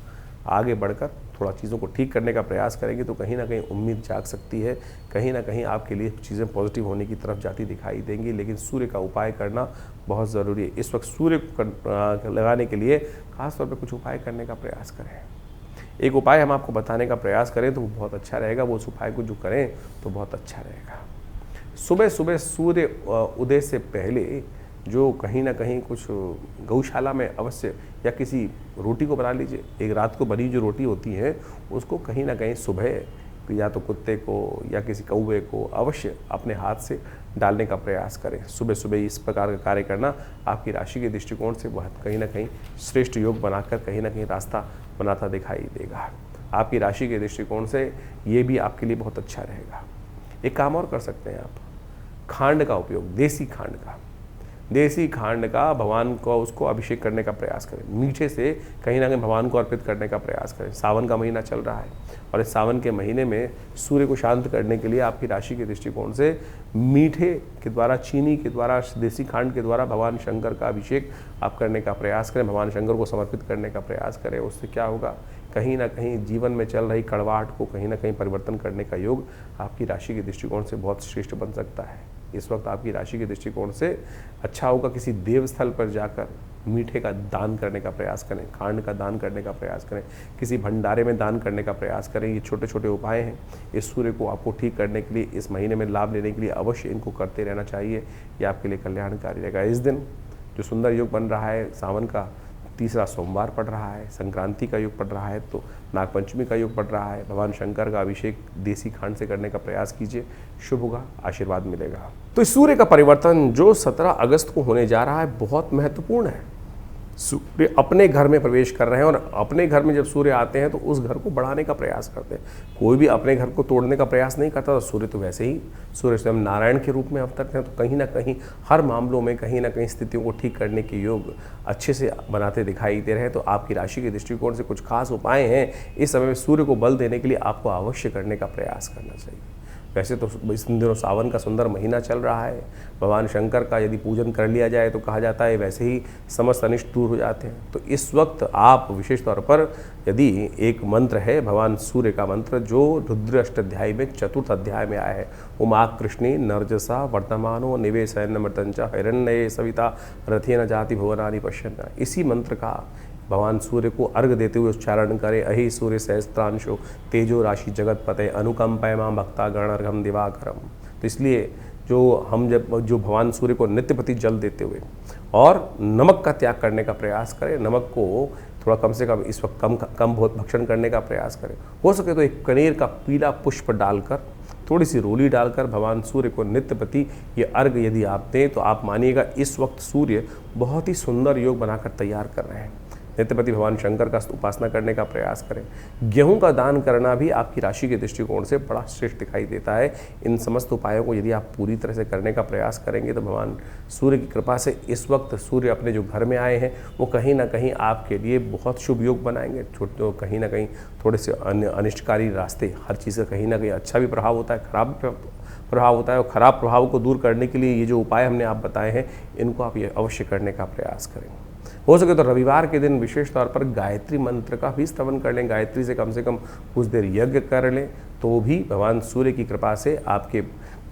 आगे बढ़कर थोड़ा चीज़ों को ठीक करने का प्रयास करेंगे तो कहीं ना कहीं उम्मीद जाग सकती है, कहीं ना कहीं आपके लिए चीज़ें पॉजिटिव होने की तरफ जाती दिखाई देंगी। लेकिन सूर्य का उपाय करना बहुत ज़रूरी है। इस वक्त सूर्य को लगाने के लिए खासतौर पर कुछ उपाय करने का प्रयास करें। एक उपाय हम आपको बताने का प्रयास करें तो वो बहुत अच्छा रहेगा, वो उस उपाय को जो करें तो बहुत अच्छा रहेगा। सुबह सुबह सूर्य उदय से पहले जो कहीं ना कहीं कुछ गौशाला में अवश्य या किसी रोटी को बना लीजिए। एक रात को बनी जो रोटी होती है उसको कहीं ना कहीं सुबह या तो कुत्ते को या किसी कौवे को अवश्य अपने हाथ से डालने का प्रयास करें। सुबह सुबह इस प्रकार का कार्य करना आपकी राशि के दृष्टिकोण से वह कहीं ना कहीं श्रेष्ठ योग बनाकर कहीं ना कहीं रास्ता बनाता दिखाई देगा। आपकी राशि के दृष्टिकोण से ये भी आपके लिए बहुत अच्छा रहेगा। एक काम और कर सकते हैं आप, खांड का उपयोग, देसी खांड का भगवान को उसको अभिषेक करने का प्रयास करें। मीठे से कहीं ना कहीं भगवान को अर्पित करने का प्रयास करें। सावन का महीना चल रहा है और इस सावन के महीने में सूर्य को शांत करने के लिए आपकी राशि के दृष्टिकोण से मीठे के द्वारा, चीनी के द्वारा, देसी खांड के द्वारा भगवान शंकर का अभिषेक आप करने का प्रयास करें, भगवान शंकर को समर्पित करने का प्रयास करें। उससे क्या होगा, कहीं ना कहीं जीवन में चल रही कड़वाहट को कहीं ना कहीं परिवर्तन करने का योग आपकी राशि के दृष्टिकोण से बहुत श्रेष्ठ बन सकता है। इस वक्त आपकी राशि के दृष्टिकोण से अच्छा होगा किसी देव स्थल पर जाकर मीठे का दान करने का प्रयास करें, खांड का दान करने का प्रयास करें, किसी भंडारे में दान करने का प्रयास करें। ये छोटे छोटे उपाय हैं, इस सूर्य को आपको ठीक करने के लिए, इस महीने में लाभ लेने के लिए अवश्य इनको करते रहना चाहिए। ये आपके लिए कल्याणकारी रहेगा। इस दिन जो सुंदर योग बन रहा है, सावन का तीसरा सोमवार पड़ रहा है, संक्रांति का योग पड़ रहा है, तो नागपंचमी का योग पड़ रहा है। भगवान शंकर का अभिषेक देसी खांड से करने का प्रयास कीजिए, शुभ होगा, आशीर्वाद मिलेगा। तो इस सूर्य का परिवर्तन जो 17 अगस्त को होने जा रहा है बहुत महत्वपूर्ण है। सूर्य अपने घर में प्रवेश कर रहे हैं और अपने घर में जब सूर्य आते हैं तो उस घर को बढ़ाने का प्रयास करते हैं। कोई भी अपने घर को तोड़ने का प्रयास नहीं करता। तो सूर्य तो वैसे ही, सूर्य स्वयं नारायण के रूप में अवतरते हैं, तो कहीं ना कहीं हर मामलों में कहीं ना कहीं स्थितियों को ठीक करने के योग अच्छे से बनाते दिखाई दे रहे हैं। तो आपकी राशि के दृष्टिकोण से कुछ खास उपाय हैं इस समय में सूर्य को बल देने के लिए आपको अवश्य करने का प्रयास करना चाहिए। वैसे तो इस दिनों सावन का सुंदर महीना चल रहा है, भगवान शंकर का यदि पूजन कर लिया जाए तो कहा जाता है वैसे ही समस्त अनिष्ट दूर हो जाते हैं। तो इस वक्त आप विशेष तौर पर यदि एक मंत्र है भगवान सूर्य का मंत्र जो रुद्र अष्टाध्यायी में 4th अध्याय में आया है, उमा कृष्णे नर्जसा वर्तमानो निवेशयन मृतंच हिरण्ये सविता रथेन जाति भुवनानि पश्यन्, इसी मंत्र का भगवान सूर्य को अर्घ देते हुए उच्चारण करें। अहि सूर्य सहस्त्रांशो तेजो राशि जगतपते अनुकंपय मां भक्ता गणर्घम दिवाकरम। तो इसलिए जो भगवान सूर्य को नित्यपति जल देते हुए और नमक का त्याग करने का प्रयास करें। नमक को थोड़ा कम से कम इस वक्त कम बहुत भक्षण करने का प्रयास करें। हो सके तो एक कनेर का पीला पुष्प डालकर, थोड़ी सी रोली डालकर भगवान सूर्य को नित्यपति ये अर्घ यदि आप दें तो आप मानिएगा इस वक्त सूर्य बहुत ही सुंदर योग बनाकर तैयार कर रहे हैं। नित्यपति भगवान शंकर का उपासना करने का प्रयास करें। गेहूं का दान करना भी आपकी राशि के दृष्टिकोण से बड़ा श्रेष्ठ दिखाई देता है। इन समस्त उपायों को यदि आप पूरी तरह से करने का प्रयास करेंगे तो भगवान सूर्य की कृपा से इस वक्त सूर्य अपने जो घर में आए हैं वो कहीं ना कहीं आपके लिए बहुत शुभ योग बनाएंगे। छोटे कहीं ना कहीं थोड़े से अनिष्टकारी रास्ते, हर चीज़ का कहीं ना कहीं अच्छा भी प्रभाव होता है, खराब प्रभाव होता है, और ख़राब प्रभाव को दूर करने के लिए ये जो उपाय हमने आप बताए हैं इनको आप ये अवश्य करने का प्रयास करें। हो सके तो रविवार के दिन विशेष तौर पर गायत्री मंत्र का भी स्तवन कर लें, गायत्री से कम कुछ देर यज्ञ कर लें, तो भी भगवान सूर्य की कृपा से आपके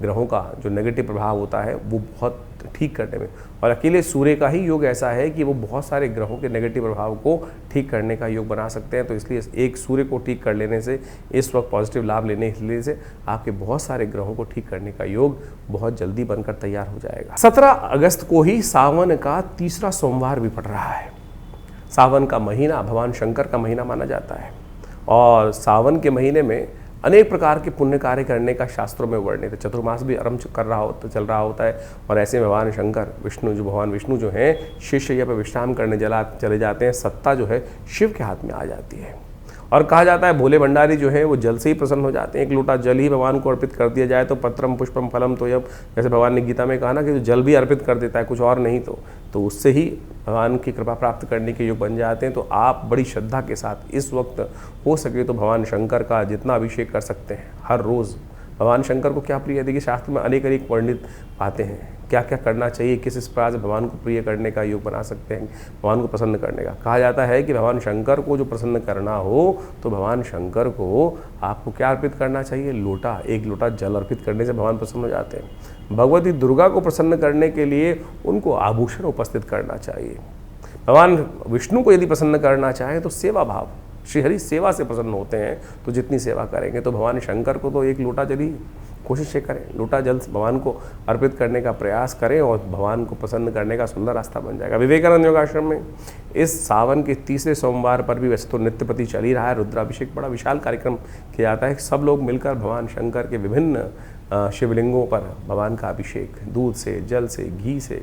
ग्रहों का जो नेगेटिव प्रभाव होता है वो बहुत ठीक करने में, और अकेले सूर्य का ही योग ऐसा है कि वो बहुत सारे ग्रहों के नेगेटिव प्रभाव को ठीक करने का योग बना सकते हैं। तो इसलिए एक सूर्य को ठीक कर लेने से, इस वक्त पॉजिटिव लाभ लेने से आपके बहुत सारे ग्रहों को ठीक करने का योग बहुत जल्दी बनकर तैयार हो जाएगा। 17 अगस्त को ही सावन का तीसरा सोमवार भी पड़ रहा है। सावन का महीना भगवान शंकर का महीना माना जाता है, और सावन के महीने में अनेक प्रकार के पुण्य कार्य करने का शास्त्रों में वर्णित है। चतुर्मास भी आरंभ चल रहा होता है, और ऐसे में भगवान शंकर भगवान विष्णु जो हैं शीर्षशैया पर विश्राम करने चले जाते हैं। सत्ता जो है शिव के हाथ में आ जाती है, और कहा जाता है भोले भंडारी जो है वो जल से ही प्रसन्न हो जाते हैं। एक लोटा जल ही भगवान को अर्पित कर दिया जाए तो पत्रम पुष्पम फलम तोयम, जैसे भगवान ने गीता में कहा ना कि जो जल भी अर्पित कर देता है, कुछ और नहीं तो उससे ही भगवान की कृपा प्राप्त करने के योग बन जाते हैं। तो आप बड़ी श्रद्धा के साथ इस वक्त हो सके तो भगवान शंकर का जितना अभिषेक कर सकते हैं हर रोज़। भगवान शंकर को क्या प्रिय है, देखिए शास्त्र में अनेक वर्णित पाते हैं क्या क्या करना चाहिए, किस प्रकार से भगवान को प्रिय करने का योग बना सकते हैं, भगवान को प्रसन्न करने का। कहा जाता है कि भगवान शंकर को जो प्रसन्न करना हो तो भगवान शंकर को आपको क्या अर्पित करना चाहिए, एक लोटा जल अर्पित करने से भगवान प्रसन्न हो जाते हैं। भगवती दुर्गा को प्रसन्न करने के लिए उनको आभूषण उपस्थित करना चाहिए। भगवान विष्णु को यदि प्रसन्न करना चाहें तो सेवा भाव, श्रीहरि सेवा से प्रसन्न होते हैं, तो जितनी सेवा करेंगे तो भगवान शंकर को तो एक लोटा जल ही कोशिश ये करें, लोटा जल भगवान को अर्पित करने का प्रयास करें, और भगवान को प्रसन्न करने का सुंदर रास्ता बन जाएगा। विवेकानंद योगाश्रम में इस सावन के तीसरे सोमवार पर भी वैसे तो नित्यपति चल ही रहा है, रुद्राभिषेक बड़ा विशाल कार्यक्रम किया जाता है। सब लोग मिलकर भगवान शंकर के विभिन्न शिवलिंगों पर भगवान का अभिषेक दूध से, जल से, घी से,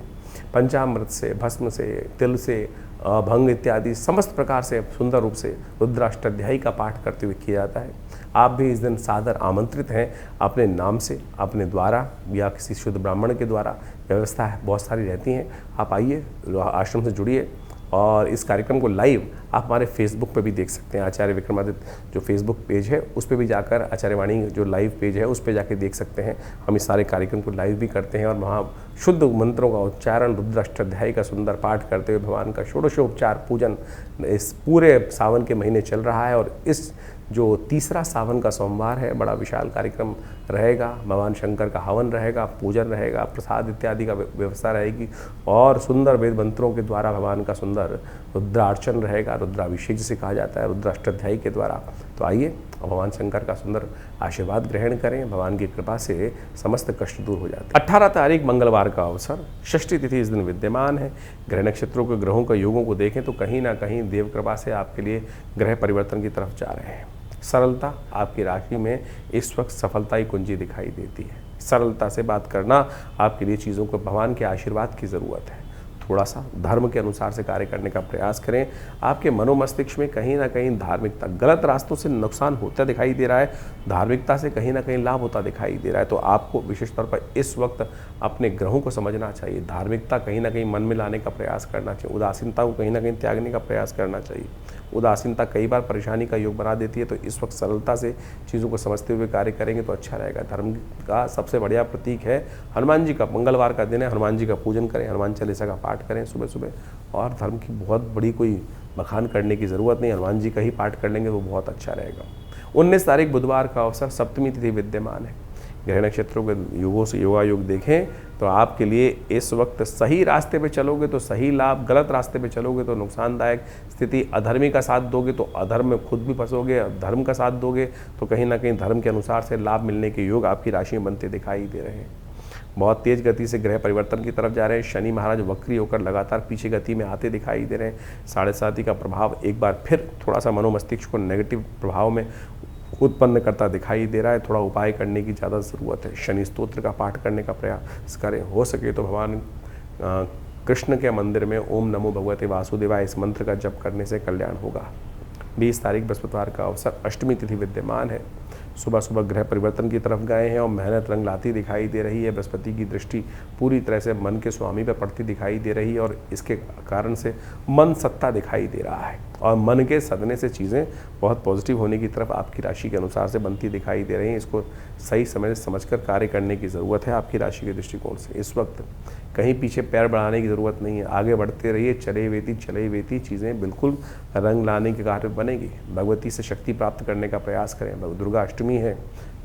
पंचामृत से, भस्म से, तिल से, भंग इत्यादि समस्त प्रकार से सुंदर रूप से रुद्राष्टाध्यायी का पाठ करते हुए किया जाता है। आप भी इस दिन सादर आमंत्रित हैं। अपने नाम से, अपने द्वारा या किसी शुद्ध ब्राह्मण के द्वारा, व्यवस्था है बहुत सारी रहती हैं। आप आइए, आश्रम से जुड़िए, और इस कार्यक्रम को लाइव आप हमारे फेसबुक पे भी देख सकते हैं। आचार्य विक्रमादित्य जो फेसबुक पेज है उस पे भी जाकर, आचार्यवाणी जो लाइव पेज है उस पे जाके देख सकते हैं। हम इस सारे कार्यक्रम को लाइव भी करते हैं, और वहाँ शुद्ध मंत्रों का उच्चारण, रुद्राष्टाध्यायी का सुंदर पाठ करते हुए भगवान का षोडशोपचार पूजन इस पूरे सावन के महीने चल रहा है। और इस जो तीसरा सावन का सोमवार है बड़ा विशाल कार्यक्रम रहेगा। भगवान शंकर का हवन रहेगा, पूजन रहेगा, प्रसाद इत्यादि का व्यवस्था रहेगी, और सुंदर वेद मंत्रों के द्वारा भगवान का सुंदर रुद्रार्चन रहेगा, रुद्राभिषेक जिसे कहा जाता है रुद्राष्टाध्यायी के द्वारा। तो आइए भगवान शंकर का सुंदर आशीर्वाद ग्रहण करें। भगवान की कृपा से समस्त कष्ट दूर हो जाते हैं। 18 तारीख मंगलवार का अवसर, षष्ठी तिथि इस दिन विद्यमान है। ग्रह नक्षत्रों के ग्रहों के योगों को देखें तो कहीं ना कहीं देव कृपा से आपके लिए ग्रह परिवर्तन की तरफ जा रहे हैं। सरलता आपकी राशि में इस वक्त सफलता ही कुंजी दिखाई देती है। सरलता से बात करना आपके लिए, चीज़ों को भगवान के आशीर्वाद की ज़रूरत है। थोड़ा सा धर्म के अनुसार से कार्य करने का प्रयास करें। आपके मनोमस्तिष्क में कहीं ना कहीं धार्मिकता, गलत रास्तों से नुकसान होता दिखाई दे रहा है, धार्मिकता से कहीं ना कहीं लाभ होता दिखाई दे रहा है। तो आपको विशेष तौर पर इस वक्त अपने ग्रहों को समझना चाहिए। धार्मिकता कहीं ना कहीं मन में लाने का प्रयास करना चाहिए। उदासीनता को कहीं ना कहीं त्यागने का प्रयास करना चाहिए। उदासीनता कई बार परेशानी का योग बना देती है, तो इस वक्त सरलता से चीज़ों को समझते हुए कार्य करेंगे तो अच्छा रहेगा। धर्म का सबसे बढ़िया प्रतीक है हनुमान जी का, मंगलवार का दिन है, हनुमान जी का पूजन करें, हनुमान चालीसा का पाठ करें सुबह सुबह। और धर्म की बहुत बड़ी कोई बखान करने की ज़रूरत नहीं, हनुमान जी का ही पाठ कर लेंगे तो बहुत अच्छा रहेगा। 19 तारीख बुधवार का अवसर, सप्तमी तिथि विद्यमान है। ग्रह नक्षत्रों के योगों से योगा योग देखें तो आपके लिए इस वक्त सही रास्ते पे चलोगे तो सही लाभ, गलत रास्ते पे चलोगे तो नुकसानदायक स्थिति, अधर्मी का साथ दोगे तो अधर्म में खुद भी फंसोगे, धर्म का साथ दोगे तो कहीं ना कहीं धर्म के अनुसार से लाभ मिलने के योग आपकी राशि में बनते दिखाई दे रहे हैं। बहुत तेज गति से ग्रह परिवर्तन की तरफ जा रहे हैं। शनि महाराज वक्री होकर लगातार पीछे गति में आते दिखाई दे रहे हैं। 7.5 का प्रभाव एक बार फिर थोड़ा सा मनोमस्तिष्क को नेगेटिव प्रभाव में उत्पन्न करता दिखाई दे रहा है। थोड़ा उपाय करने की ज़्यादा ज़रूरत है। शनि स्तोत्र का पाठ करने का प्रयास करें। हो सके तो भगवान कृष्ण के मंदिर में ओम नमो भगवते वासुदेवाय इस मंत्र का जप करने से कल्याण होगा। 20 तारीख बृहस्पतिवार का अवसर, अष्टमी तिथि विद्यमान है। सुबह सुबह ग्रह परिवर्तन की तरफ गए हैं और मेहनत रंग लाती दिखाई दे रही है। बृहस्पति की दृष्टि पूरी तरह से मन के स्वामी पर पड़ती दिखाई दे रही है और इसके कारण से मन सत्ता दिखाई दे रहा है और मन के सदने से चीज़ें बहुत पॉजिटिव होने की तरफ आपकी राशि के अनुसार से बनती दिखाई दे रही हैं। इसको सही समय से समझकर कार्य करने की ज़रूरत है आपकी राशि के दृष्टिकोण से। इस वक्त कहीं पीछे पैर बढ़ाने की ज़रूरत नहीं है, आगे बढ़ते रहिए। चले वेती चीज़ें बिल्कुल रंग लाने के कार्य बनेगी। भगवती से शक्ति प्राप्त करने का प्रयास करें। दुर्गा अष्टमी है,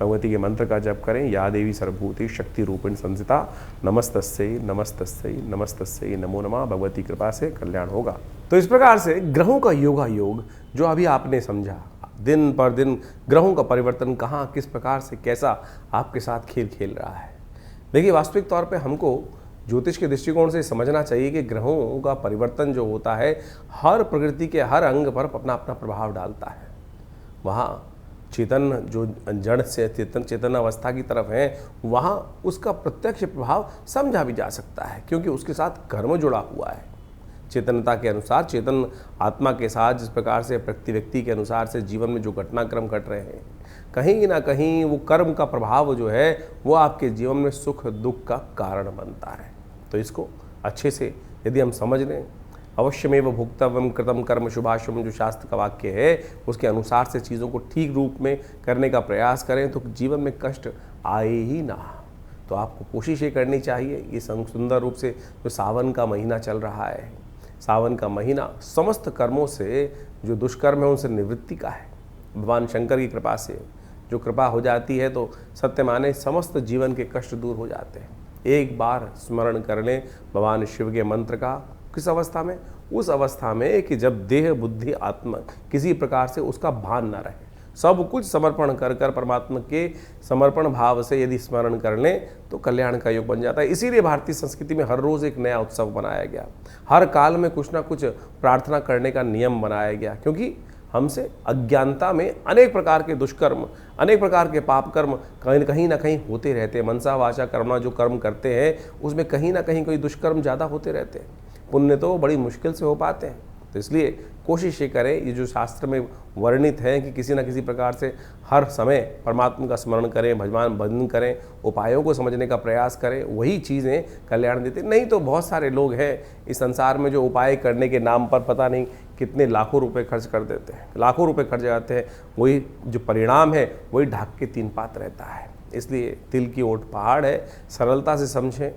भगवती के मंत्र का जप करें। या देवी सर्वभूति शक्ति रूपिण संसिता नमस्तस्यै नमस्तस्यै नमस्तस्यै नमो नमः। भगवती कृपा से कल्याण होगा। तो इस प्रकार से ग्रहों का योग जो अभी आपने समझा, दिन पर दिन ग्रहों का परिवर्तन कहाँ किस प्रकार से कैसा आपके साथ खेल खेल रहा है। देखिए, वास्तविक तौर पे हमको ज्योतिष के दृष्टिकोण से समझना चाहिए कि ग्रहों का परिवर्तन जो होता है हर प्रकृति के हर अंग पर अपना अपना प्रभाव डालता है। वहाँ चेतन जो जड़ से चेतन अवस्था की तरफ है, वहाँ उसका प्रत्यक्ष प्रभाव समझा भी जा सकता है, क्योंकि उसके साथ कर्म जुड़ा हुआ है। चेतनता के अनुसार, चेतन आत्मा के साथ जिस प्रकार से प्रति व्यक्ति के अनुसार से जीवन में जो घटनाक्रम घट रहे हैं, कहीं ना कहीं वो कर्म का प्रभाव जो है वो आपके जीवन में सुख दुख का कारण बनता है। तो इसको अच्छे से यदि हम समझ लें, अवश्यमेव भुक्तव्यम कृतम कर्म शुभाशुभम, जो शास्त्र का वाक्य है उसके अनुसार से चीज़ों को ठीक रूप में करने का प्रयास करें तो जीवन में कष्ट आए ही ना। तो आपको कोशिश ये करनी चाहिए। ये सुंदर रूप से जो सावन का महीना चल रहा है, सावन का महीना समस्त कर्मों से जो दुष्कर्म है उनसे निवृत्ति का है। भगवान शंकर की कृपा से जो कृपा हो जाती है तो सत्य माने समस्त जीवन के कष्ट दूर हो जाते हैं। एक बार स्मरण कर लें भगवान शिव के मंत्र का। किस अवस्था में? उस अवस्था में कि जब देह बुद्धि आत्मा किसी प्रकार से उसका भान न रहे, सब कुछ समर्पण कर कर परमात्मा के समर्पण भाव से यदि स्मरण कर लें तो कल्याण का योग बन जाता है। इसीलिए भारतीय संस्कृति में हर रोज़ एक नया उत्सव बनाया गया, हर काल में कुछ ना कुछ प्रार्थना करने का नियम बनाया गया, क्योंकि हमसे अज्ञानता में अनेक प्रकार के दुष्कर्म, अनेक प्रकार के पाप कर्म कहीं ना कहीं होते रहते हैं। मनसा वाचा कर्मणा जो कर्म करते हैं उसमें कहीं ना कहीं कोई दुष्कर्म ज़्यादा होते रहते हैं, पुण्य तो बड़ी मुश्किल से हो पाते हैं। तो इसलिए कोशिश ये करें, ये जो शास्त्र में वर्णित है कि किसी न किसी प्रकार से हर समय परमात्मा का स्मरण करें, भजन करें, उपायों को समझने का प्रयास करें, वही चीज़ें कल्याण देते। नहीं तो बहुत सारे लोग हैं इस संसार में जो उपाय करने के नाम पर पता नहीं कितने लाखों रुपए खर्च कर देते हैं, लाखों रुपए खर्च जाते हैं, वही जो परिणाम है वही ढाक के तीन पात रहता है। इसलिए तिल की ओट पहाड़ है, सरलता से समझें,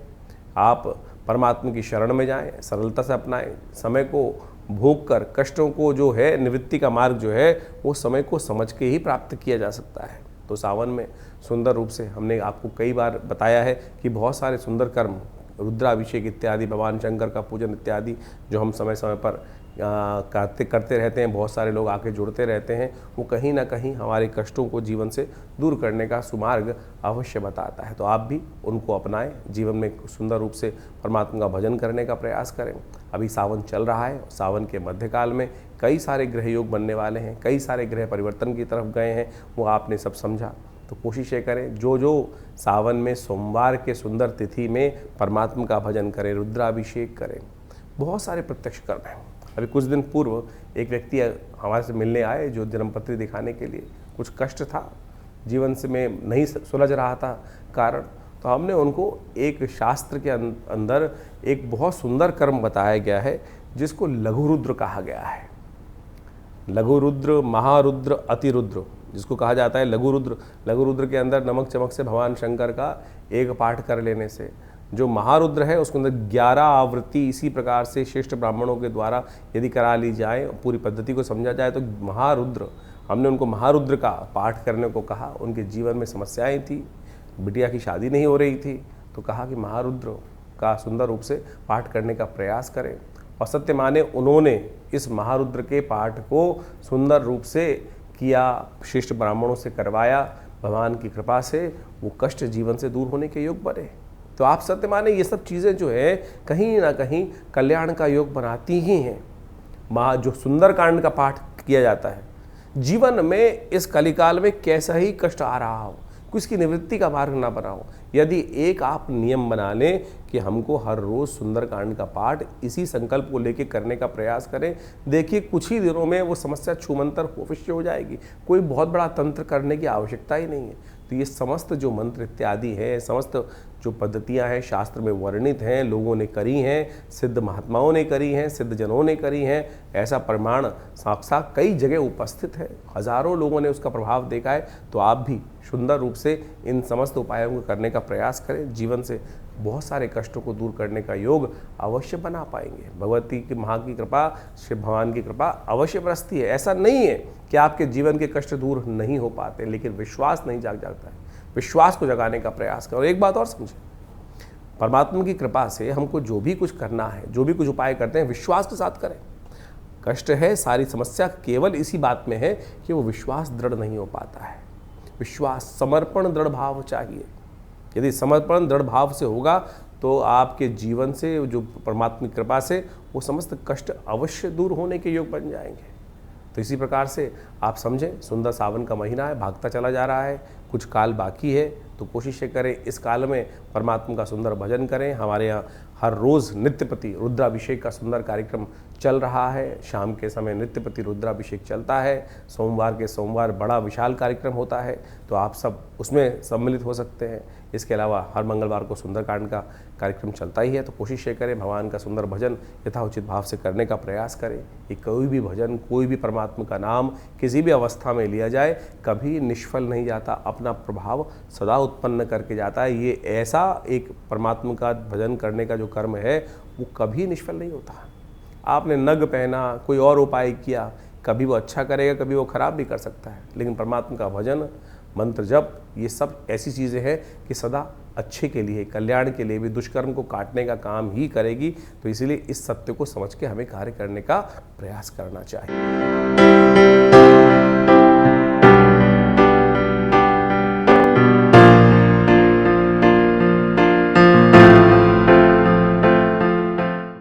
आप परमात्मा की शरण में जाएं, सरलता से अपनाएं, समय को भोग कर कष्टों को जो है निवृत्ति का मार्ग जो है वो समय को समझ के ही प्राप्त किया जा सकता है। तो सावन में सुंदर रूप से हमने आपको कई बार बताया है कि बहुत सारे सुंदर कर्म, रुद्राभिषेक इत्यादि, भगवान शंकर का पूजन इत्यादि जो हम समय समय पर करते रहते हैं, बहुत सारे लोग आके जुड़ते रहते हैं, वो कहीं ना कहीं हमारे कष्टों को जीवन से दूर करने का सुमार्ग अवश्य बताता है। तो आप भी उनको अपनाएं, जीवन में सुंदर रूप से परमात्मा का भजन करने का प्रयास करें। अभी सावन चल रहा है, सावन के मध्यकाल में कई सारे ग्रह योग बनने वाले हैं, कई सारे ग्रह परिवर्तन की तरफ गए हैं, वो आपने सब समझा। तो कोशिश ये करें, जो सावन में सोमवार के सुंदर तिथि में परमात्मा का भजन करें, रुद्राभिषेक करें। बहुत सारे प्रत्यक्ष कर्म हैं। अभी कुछ दिन पूर्व एक व्यक्ति हमारे से मिलने आए जो जन्मपत्री दिखाने के लिए, कुछ कष्ट था जीवन से, में नहीं सुलझ रहा था कारण, तो हमने उनको एक शास्त्र के अंदर एक बहुत सुंदर कर्म बताया गया है जिसको लघु रुद्र कहा गया है। लघु रुद्र, महारुद्र, अतिरुद्र जिसको कहा जाता है लघु रुद्र। लघु रुद्र के अंदर नमक चमक से भगवान शंकर का एक पाठ कर लेने से, जो महारुद्र है उसके अंदर 11 आवृत्ति इसी प्रकार से श्रेष्ठ ब्राह्मणों के द्वारा यदि करा ली जाए, पूरी पद्धति को समझा जाए तो महारुद्र, हमने उनको महारुद्र का पाठ करने को कहा। उनके जीवन में समस्याएं थी, बिटिया की शादी नहीं हो रही थी, तो कहा कि महारुद्र का सुंदर रूप से पाठ करने का प्रयास करें। और सत्य माने उन्होंने इस महारुद्र के पाठ को सुंदर रूप से किया, श्रेष्ठ ब्राह्मणों से करवाया, भगवान की कृपा से वो कष्ट जीवन से दूर होने के योग बने। तो आप सत्य माने ये सब चीज़ें जो है कहीं ना कहीं कल्याण का योग बनाती ही हैं। जो सुंदरकांड का पाठ किया जाता है, जीवन में इस कलिकाल में कैसा ही कष्ट आ रहा हो, उसकी निवृत्ति का मार्ग ना बनाओ। यदि एक आप नियम बना लें कि हमको हर रोज़ सुंदरकांड का पाठ इसी संकल्प को लेकर करने का प्रयास करें, देखिए कुछ ही दिनों में वो समस्या छूमंतर अवश्य हो जाएगी। कोई बहुत बड़ा तंत्र करने की आवश्यकता ही नहीं है। तो ये समस्त जो मंत्र इत्यादि है, समस्त जो पद्धतियां हैं शास्त्र में वर्णित हैं, लोगों ने करी हैं, सिद्ध महात्माओं ने करी हैं, सिद्ध जनों ने करी हैं, ऐसा प्रमाण साक्षात कई जगह उपस्थित है, हजारों लोगों ने उसका प्रभाव देखा है। तो आप भी सुंदर रूप से इन समस्त उपायों को करने का प्रयास करें, जीवन से बहुत सारे कष्टों को दूर करने का योग अवश्य बना पाएंगे। भगवती की माँ की कृपा, शिव भगवान की कृपा अवश्य बरसती है। ऐसा नहीं है कि आपके जीवन के कष्ट दूर नहीं हो पाते, लेकिन विश्वास नहीं जागता है। विश्वास को जगाने का प्रयास करो। और एक बात और समझें, परमात्मा की कृपा से हमको जो भी कुछ करना है, जो भी कुछ उपाय करते हैं, विश्वास के साथ करें। कष्ट है, सारी समस्या केवल इसी बात में है कि वो विश्वास दृढ़ नहीं हो पाता है। विश्वास, समर्पण, दृढ़ भाव चाहिए। यदि समर्पण दृढ़ भाव से होगा तो आपके जीवन से, जो परमात्मा की कृपा से, वो समस्त कष्ट अवश्य दूर होने के योग बन जाएंगे। तो इसी प्रकार से आप समझें, सुंदर सावन का महीना है, भागता चला जा रहा है, कुछ काल बाकी है, तो कोशिश करें इस काल में परमात्मा का सुंदर भजन करें। हमारे यहाँ हर रोज़ नित्यपति रुद्राभिषेक का सुंदर कार्यक्रम चल रहा है। शाम के समय नित्यपति रुद्राभिषेक चलता है। सोमवार के सोमवार बड़ा विशाल कार्यक्रम होता है, तो आप सब उसमें सम्मिलित हो सकते हैं। इसके अलावा हर मंगलवार को सुंदरकांड का कार्यक्रम चलता ही है। तो कोशिश ये करें भगवान का सुंदर भजन यथाउचित भाव से करने का प्रयास करें। कि कोई भी भजन, कोई भी परमात्मा का नाम किसी भी अवस्था में लिया जाए, कभी निष्फल नहीं जाता, अपना प्रभाव सदा उत्पन्न करके जाता है। ये ऐसा एक परमात्मा का भजन करने का जो कर्म है, वो कभी निष्फल नहीं होता। आपने नग पहना, कोई और उपाय किया, कभी वो अच्छा करेगा, कभी वो खराब भी कर सकता है, लेकिन परमात्मा का भजन, मंत्र जप, ये सब ऐसी चीज़ें हैं कि सदा अच्छे के लिए, कल्याण के लिए भी, दुष्कर्म को काटने का काम ही करेगी। तो इसीलिए इस सत्य को समझ के हमें कार्य करने का प्रयास करना चाहिए।